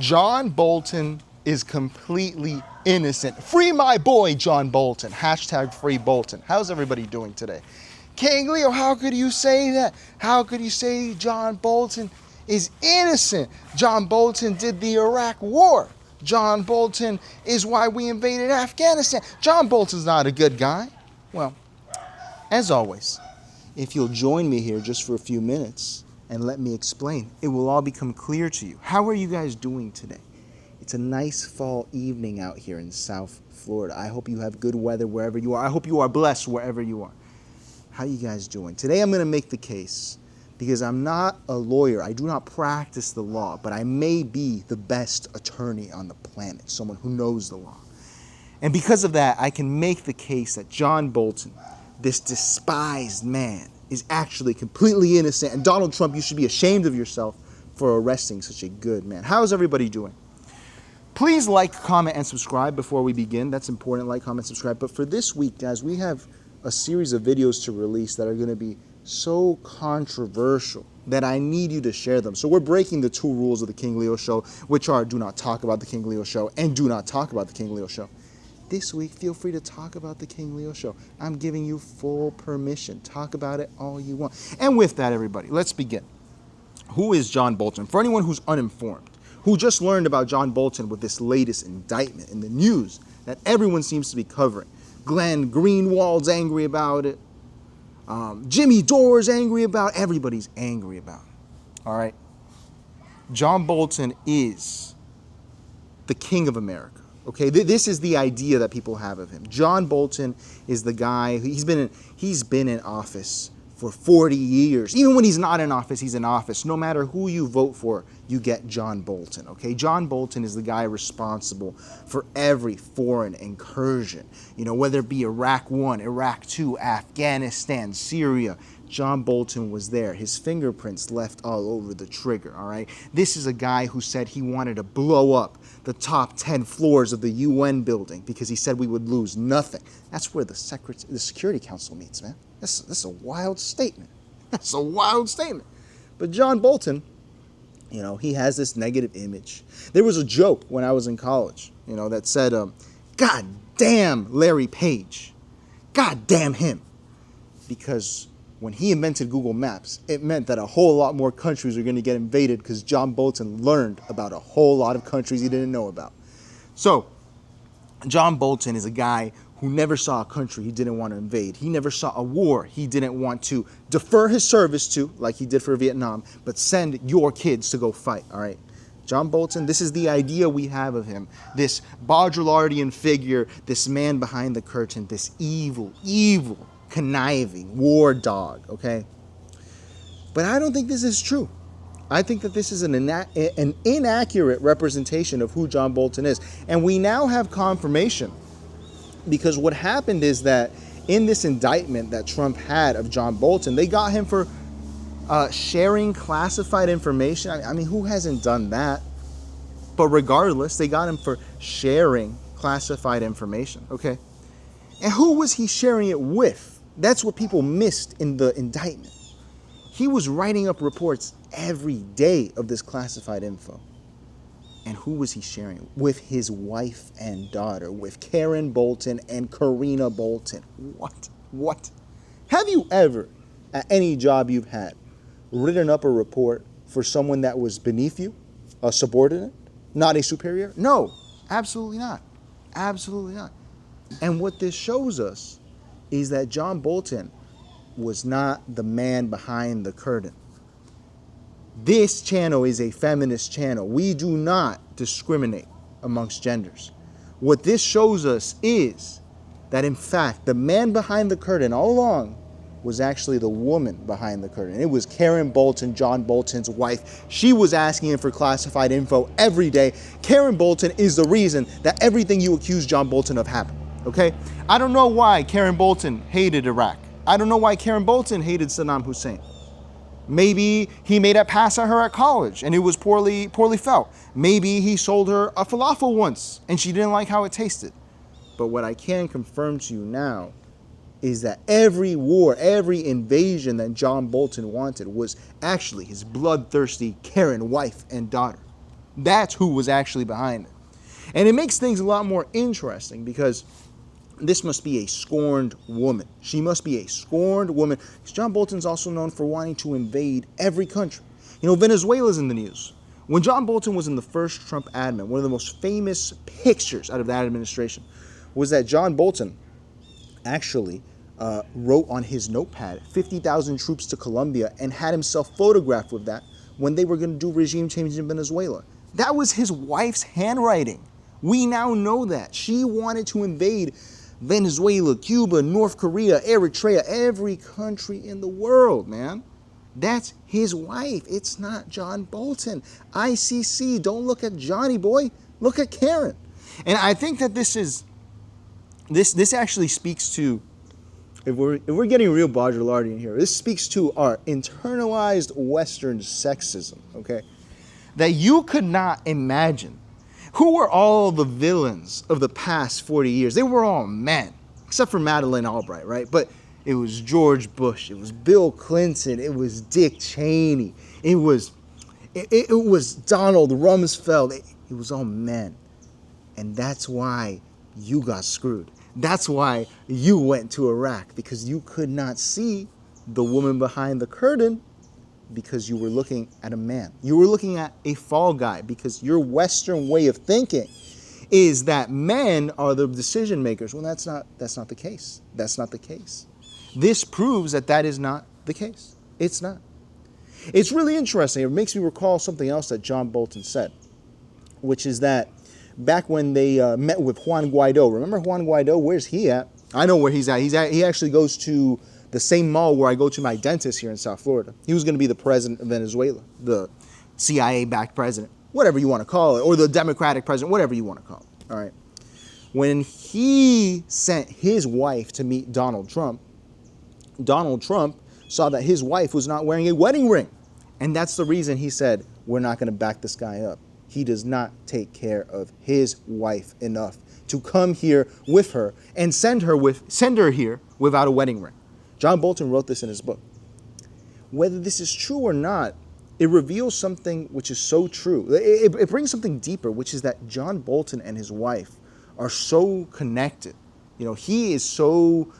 John Bolton is completely innocent. Free my boy, John Bolton. Hashtag free Bolton. How's everybody doing today? King Leo, how could you say that? How could you say John Bolton is innocent? John Bolton did the Iraq War. John Bolton is why we invaded Afghanistan. John Bolton's not a good guy. Well, as always, if you'll join me here just for a few minutes and let me explain, it will all become clear to you. How are you guys doing today? It's a nice fall evening out here in South Florida. I hope you have good weather wherever you are. I hope you are blessed wherever you are. How you guys doing? Today I'm going to make the case, because I'm not a lawyer. I do not practice the law, but I may be the best attorney on the planet, someone who knows the law. And because of that, I can make the case that John Bolton, this despised man, is actually completely innocent. And Donald Trump, you should be ashamed of yourself for arresting such a good man. How's everybody doing? Please like, comment, and subscribe before we begin. That's important. Like, comment, subscribe. But for this week, guys, we have a series of videos to release that are going to be so controversial that I need you to share them. So we're breaking the two rules of the King Leo Show, which are do not talk about the King Leo Show and do not talk about the King Leo Show. This week, feel free to talk about the King Leo Show. I'm giving you full permission. Talk about it all you want. And with that, everybody, let's begin. Who is John Bolton? For anyone who's uninformed, who just learned about John Bolton with this latest indictment in the news that everyone seems to be covering. Glenn Greenwald's angry about it. Jimmy Dore's angry about it. Everybody's angry about it. All right? John Bolton is the king of America. Okay, this is the idea that people have of him. John Bolton is the guy, he's been in office for 40 years. Even when he's not in office, he's in office. No matter who you vote for, you get John Bolton, okay? John Bolton is the guy responsible for every foreign incursion, whether it be Iraq 1, Iraq 2, Afghanistan, Syria. John Bolton was there. His fingerprints left all over the trigger, all right? This is a guy who said he wanted to blow up the top 10 floors of the UN building because he said we would lose nothing. That's where the Security Council meets, man. That's a wild statement. That's a wild statement. But John Bolton, he has this negative image. There was a joke when I was in college, that said, God damn Larry Page. God damn him. Because when he invented Google Maps, it meant that a whole lot more countries are going to get invaded because John Bolton learned about a whole lot of countries he didn't know about. So, John Bolton is a guy who never saw a country he didn't want to invade. He never saw a war he didn't want to defer his service to, like he did for Vietnam, but send your kids to go fight, all right? John Bolton, this is the idea we have of him, this Baudrillardian figure, this man behind the curtain, this evil, conniving war dog, okay? But I don't think this is true. I think that this is an inaccurate representation of who John Bolton is. And we now have confirmation, because what happened is that in this indictment that Trump had of John Bolton, they got him for sharing classified information. I mean, who hasn't done that? But regardless, they got him for sharing classified information, okay? And who was he sharing it with? That's what people missed in the indictment. He was writing up reports every day of this classified info. And who was he sharing it? With his wife and daughter, with Karen Bolton and Karina Bolton. What? Have you ever, at any job you've had, written up a report for someone that was beneath you, a subordinate, not a superior? No, absolutely not. Absolutely not. And what this shows us is that John Bolton was not the man behind the curtain. This channel is a feminist channel. We do not discriminate amongst genders. What this shows us is that, in fact, the man behind the curtain all along was actually the woman behind the curtain. It was Karen Bolton, John Bolton's wife. She was asking him for classified info every day. Karen Bolton is the reason that everything you accuse John Bolton of happened. Okay? I don't know why Karen Bolton hated Iraq. I don't know why Karen Bolton hated Saddam Hussein. Maybe he made a pass at her at college and it was poorly felt. Maybe he sold her a falafel once and she didn't like how it tasted. But what I can confirm to you now is that every war, every invasion that John Bolton wanted was actually his bloodthirsty Karen wife and daughter. That's who was actually behind it. And it makes things a lot more interesting because this must be a scorned woman. She must be a scorned woman. John Bolton's also known for wanting to invade every country. Venezuela's in the news. When John Bolton was in the first Trump admin, one of the most famous pictures out of that administration was that John Bolton actually wrote on his notepad 50,000 troops to Colombia and had himself photographed with that when they were going to do regime change in Venezuela. That was his wife's handwriting. We now know that. She wanted to invade Venezuela, Cuba, North Korea, Eritrea, every country in the world, man. That's his wife. It's not John Bolton. ICC, don't look at Johnny boy. Look at Karen. And I think that this actually speaks to, if we're getting real Baudrillardian here, this speaks to our internalized Western sexism, okay? That you could not imagine. Who were all the villains of the past 40 years? They were all men, except for Madeleine Albright, right? But it was George Bush, it was Bill Clinton, it was Dick Cheney, it was Donald Rumsfeld. It was all men. And that's why you got screwed. That's why you went to Iraq, because you could not see the woman behind the curtain because you were looking at a man. You were looking at a fall guy because your Western way of thinking is that men are the decision makers. Well, that's not the case. That's not the case. This proves that is not the case. It's not. It's really interesting. It makes me recall something else that John Bolton said, which is that back when they met with Juan Guaido. Remember Juan Guaido? Where's he at? I know where he's at. He actually goes to the same mall where I go to my dentist here in South Florida. He was going to be the president of Venezuela, the CIA-backed president, whatever you want to call it, or the Democratic president, whatever you want to call it. All right. When he sent his wife to meet Donald Trump saw that his wife was not wearing a wedding ring. And that's the reason he said, we're not going to back this guy up. He does not take care of his wife enough to come here with her and send her here without a wedding ring. John Bolton wrote this in his book. Whether this is true or not, it reveals something which is so true. It brings something deeper, which is that John Bolton and his wife are so connected. He is so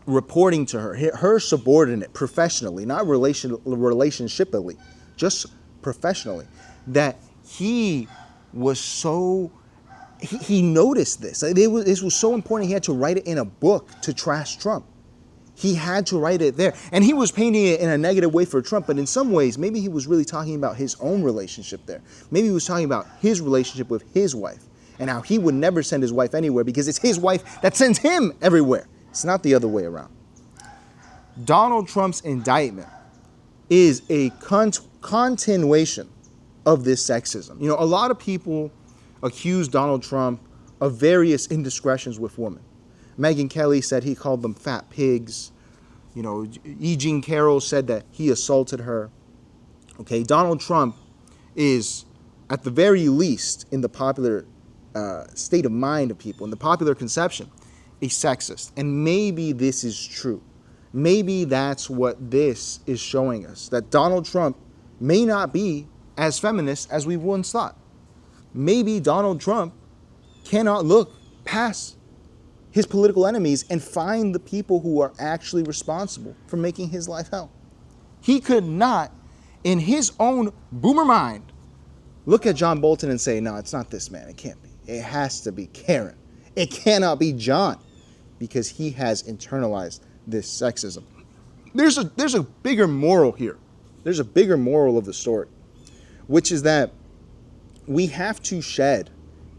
reporting to her subordinate professionally, not relationshipally, just professionally, that he was so, he noticed this. This was so important he had to write it in a book to trash Trump. He had to write it there. And he was painting it in a negative way for Trump, but in some ways, maybe he was really talking about his own relationship there. Maybe he was talking about his relationship with his wife and how he would never send his wife anywhere because it's his wife that sends him everywhere. It's not the other way around. Donald Trump's indictment is a continuation of this sexism. A lot of people accuse Donald Trump of various indiscretions with women. Megyn Kelly said he called them fat pigs. E. Jean Carroll said that he assaulted her. Okay, Donald Trump is, at the very least, in the popular state of mind of people, in the popular conception, a sexist. And maybe this is true. Maybe that's what this is showing us, that Donald Trump may not be as feminist as we once thought. Maybe Donald Trump cannot look past his political enemies and find the people who are actually responsible for making his life hell. He could not, in his own boomer mind, look at John Bolton and say, no, it's not this man. It can't be. It has to be Karen. It cannot be John, because he has internalized this sexism. There's a bigger moral here. There's a bigger moral of the story, which is that we have to shed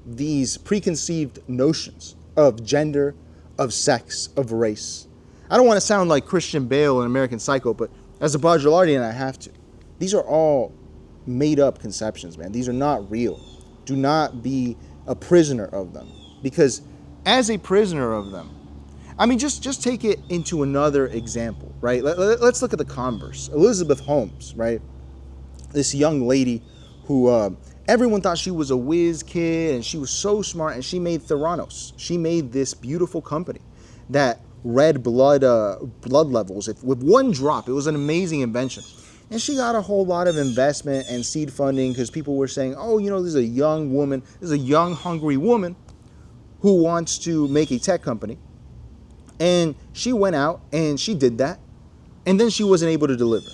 these preconceived notions of gender, of sex, of race. I don't want to sound like Christian Bale in American Psycho, but as a Baudrillardian, I have to. These are all made up conceptions, man. These are not real. Do not be a prisoner of them. Because as a prisoner of them, just take it into another example, right? Let's look at the converse. Elizabeth Holmes, right? This young lady who everyone thought she was a whiz kid and she was so smart, and she made Theranos. She made this beautiful company that read blood levels with one drop. It was an amazing invention. And she got a whole lot of investment and seed funding because people were saying, oh, this is a young woman, this is a young, hungry woman who wants to make a tech company. And she went out and she did that. And then she wasn't able to deliver.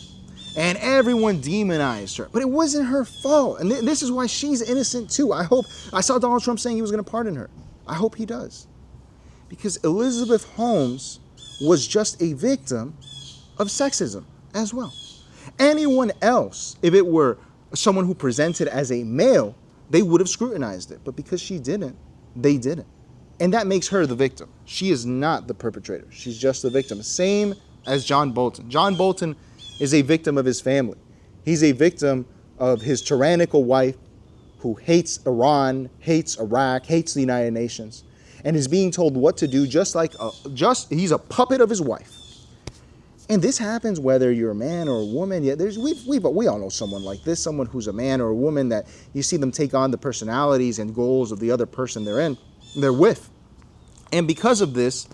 And everyone demonized her. But it wasn't her fault. And this is why she's innocent too. I saw Donald Trump saying he was going to pardon her. I hope he does. Because Elizabeth Holmes was just a victim of sexism as well. Anyone else, if it were someone who presented as a male, they would have scrutinized it. But because she didn't, they didn't. And that makes her the victim. She is not the perpetrator. She's just the victim. Same as John Bolton. John Bolton is a victim of his family. He's a victim of his tyrannical wife who hates Iran, hates Iraq, hates the United Nations, and is being told what to do he's a puppet of his wife. And this happens whether you're a man or a woman. Yeah, we all know someone like this, someone who's a man or a woman that you see them take on the personalities and goals of the other person they're with. And because of this,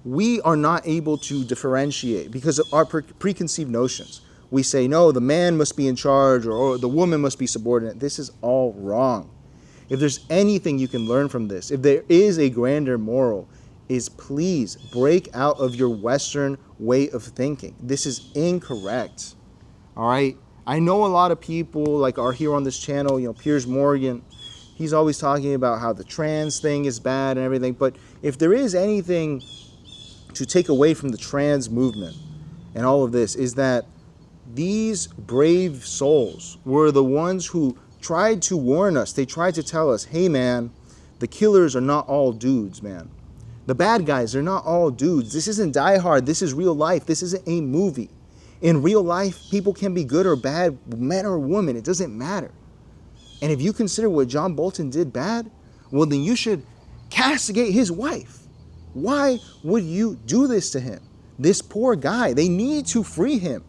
we are not able to differentiate because of our preconceived notions. We say, no, the man must be in charge or the woman must be subordinate. This is all wrong. If there's anything you can learn from this, if there is a grander moral, is please break out of your Western way of thinking. This is incorrect. All right? I know a lot of people are here on this channel, Piers Morgan. He's always talking about how the trans thing is bad and everything. But if there is anything to take away from the trans movement and all of this, is that these brave souls were the ones who tried to warn us. They tried to tell us, hey man, the killers are not all dudes, man. The bad guys are not all dudes. This isn't Die Hard. This is real life. This isn't a movie. In real life, people can be good or bad, men or women. It doesn't matter. And if you consider what John Bolton did bad, well, then you should castigate his wife. Why would you do this to him? This poor guy, they need to free him.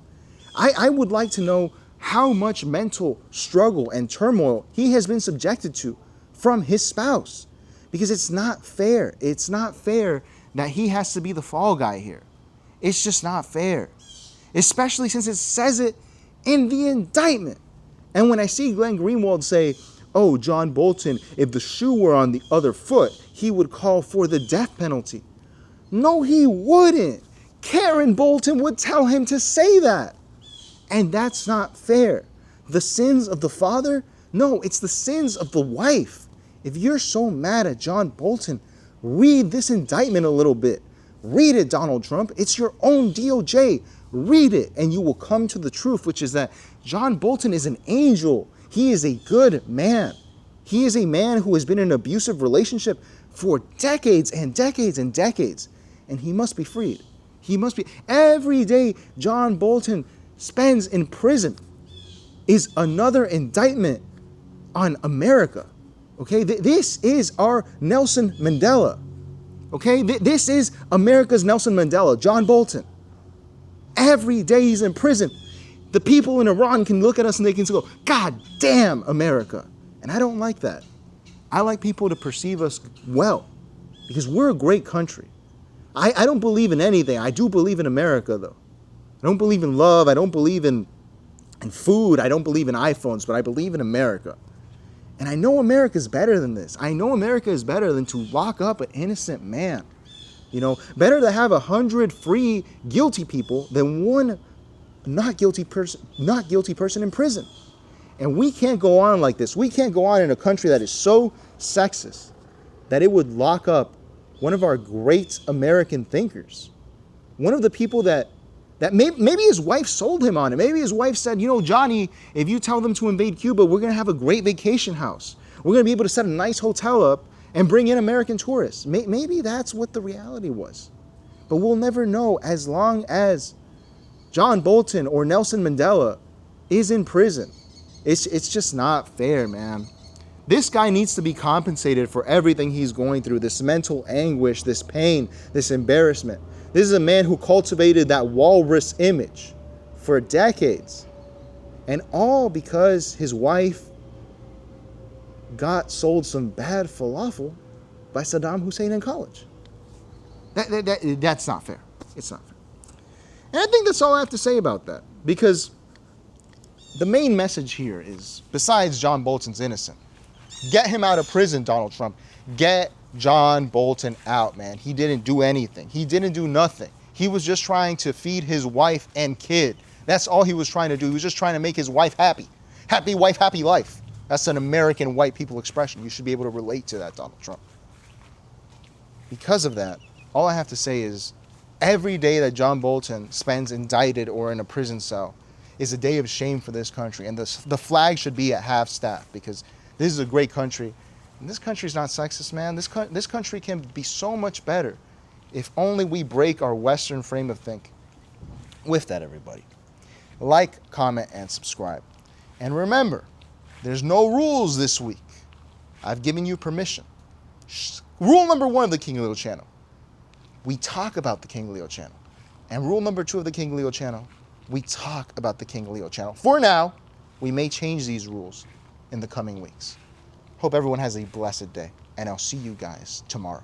I would like to know how much mental struggle and turmoil he has been subjected to from his spouse. Because it's not fair. It's not fair that he has to be the fall guy here. It's just not fair. Especially since it says it in the indictment. And when I see Glenn Greenwald say, oh, John Bolton, if the shoe were on the other foot, he would call for the death penalty. No, he wouldn't. Karen Bolton would tell him to say that. And that's not fair. The sins of the father? No, it's the sins of the wife. If you're so mad at John Bolton, read this indictment a little bit. Read it, Donald Trump. It's your own DOJ. Read it, and you will come to the truth, which is that John Bolton is an angel. He is a good man. He is a man who has been in an abusive relationship for decades and decades and decades, and he must be freed. He must be. Every day John Bolton spends in prison is another indictment on America. Okay, this is our Nelson Mandela. Okay, this is America's Nelson Mandela, John Bolton. Every day he's in prison. The people in Iran can look at us and they can go, God damn America. And I don't like that. I like people to perceive us well because we're a great country. I don't believe in anything. I do believe in America, though. I don't believe in love. I don't believe in food. I don't believe in iPhones, but I believe in America. And I know America is better than this. I know America is better than to lock up an innocent man. Better to have 100 free guilty people than one not guilty person in prison. And we can't go on like this. We can't go on in a country that is so sexist that it would lock up one of our great American thinkers. One of the people that maybe his wife sold him on it. Maybe his wife said, Johnny, if you tell them to invade Cuba, we're going to have a great vacation house. We're going to be able to set a nice hotel up and bring in American tourists. Maybe that's what the reality was. But we'll never know as long as John Bolton or Nelson Mandela is in prison. It's just not fair, man. This guy needs to be compensated for everything he's going through, this mental anguish, this pain, this embarrassment. This is a man who cultivated that walrus image for decades. And all because his wife got sold some bad falafel by Saddam Hussein in college. That's not fair. It's not fair. And I think that's all I have to say about that. Because the main message here is, besides John Bolton's innocent, get him out of prison, Donald Trump. Get John Bolton out, man. He didn't do anything. He didn't do nothing. He was just trying to feed his wife and kid. That's all he was trying to do. He was just trying to make his wife happy. Happy wife, happy life. That's an American white people expression. You should be able to relate to that, Donald Trump. Because of that, all I have to say is every day that John Bolton spends indicted or in a prison cell is a day of shame for this country. And the flag should be at half-staff, because this is a great country. And this country's not sexist, man. This country can be so much better if only we break our Western frame of thinking. With that, everybody, like, comment, and subscribe. And remember, there's no rules this week. I've given you permission. Rule number 1 of the King Leo channel: we talk about the King Leo channel. And rule number 2 of the King Leo channel: we talk about the King Leo channel. For now, we may change these rules in the coming weeks. Hope everyone has a blessed day, and I'll see you guys tomorrow.